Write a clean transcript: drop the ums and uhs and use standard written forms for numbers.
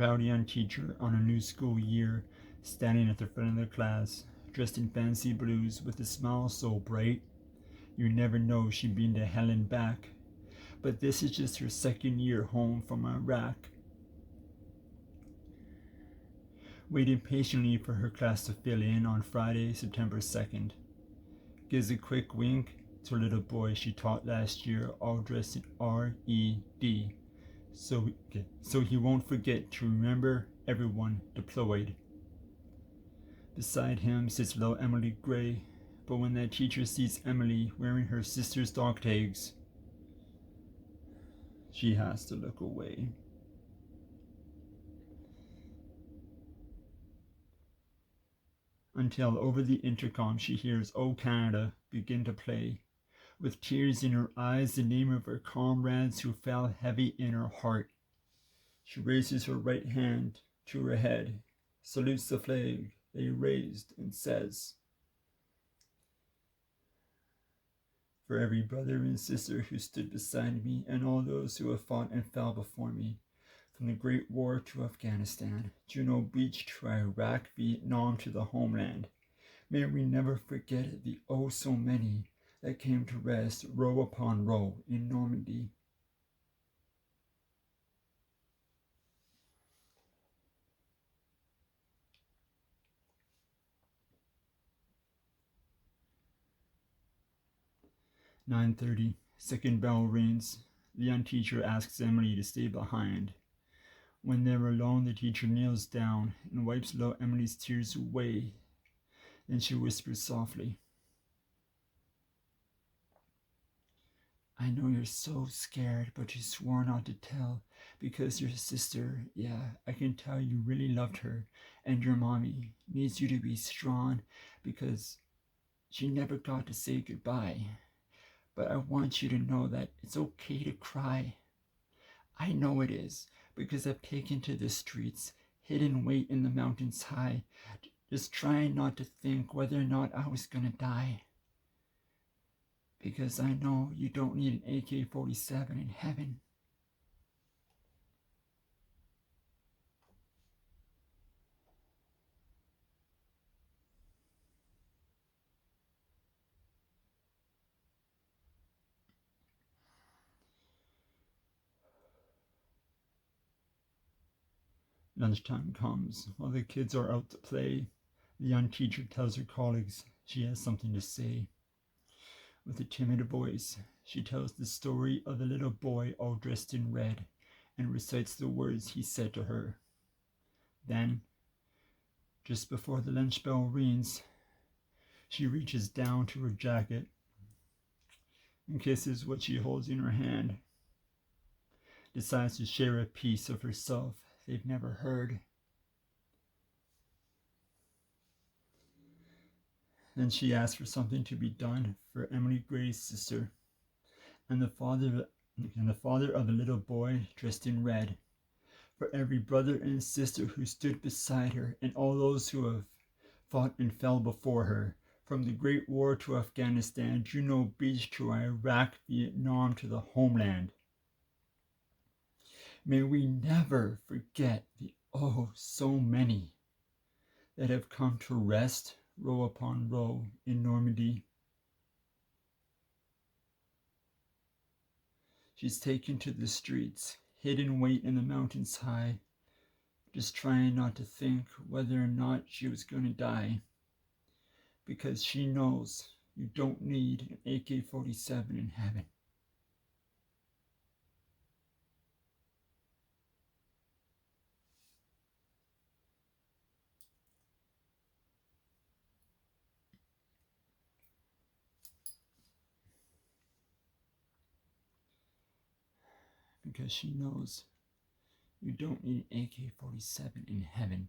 proud young teacher on a new school year, standing at the front of the class, dressed in fancy blues with a smile so bright, you never know she'd been to hell and back. But this is just her second year home from Iraq. Waiting patiently for her class to fill in on Friday, September 2nd. Gives a quick wink to a little boy she taught last year, all dressed in R.E.D. So he won't forget to remember everyone deployed. Beside him sits little Emily Gray, but when that teacher sees Emily wearing her sister's dog tags, she has to look away. Until over the intercom she hears "O Canada" begin to play. With tears in her eyes, the name of her comrades who fell heavy in her heart. She raises her right hand to her head, salutes the flag they raised, and says, "For every brother and sister who stood beside me, and all those who have fought and fell before me, from the Great War to Afghanistan, Juno Beach to Iraq, Vietnam to the homeland, may we never forget the oh so many that came to rest row upon row in Normandy." "9:30, second bell rings. The young teacher asks Emily to stay behind. When they're alone, the teacher kneels down and wipes little Emily's tears away. Then she whispers softly, "I know you're so scared, but you swore not to tell because your sister, yeah, I can tell you really loved her, and your mommy needs you to be strong because she never got to say goodbye. But I want you to know that it's okay to cry. I know it is, because I've taken to the streets, hidden weight in the mountains high, just trying not to think whether or not I was gonna die. Because I know you don't need an AK-47 in heaven." Lunchtime comes. While the kids are out to play, the young teacher tells her colleagues she has something to say. With a timid voice, she tells the story of the little boy all dressed in red and recites the words he said to her. Then, just before the lunch bell rings, she reaches down to her jacket and kisses what she holds in her hand. Decides to share a piece of herself they've never heard. Then she asks for something to be done for Emily Gray's sister and the father of the little boy dressed in red, for every brother and sister who stood beside her, and all those who have fought and fell before her, from the Great War to Afghanistan, Juno Beach to Iraq, Vietnam to the homeland. May we never forget the oh so many that have come to rest row upon row in Normandy. She's taken to the streets, hidden weight in the mountains high, just trying not to think whether or not she was going to die, because she knows you don't need an AK-47 in heaven. Because she knows you don't need an AK-47 in heaven.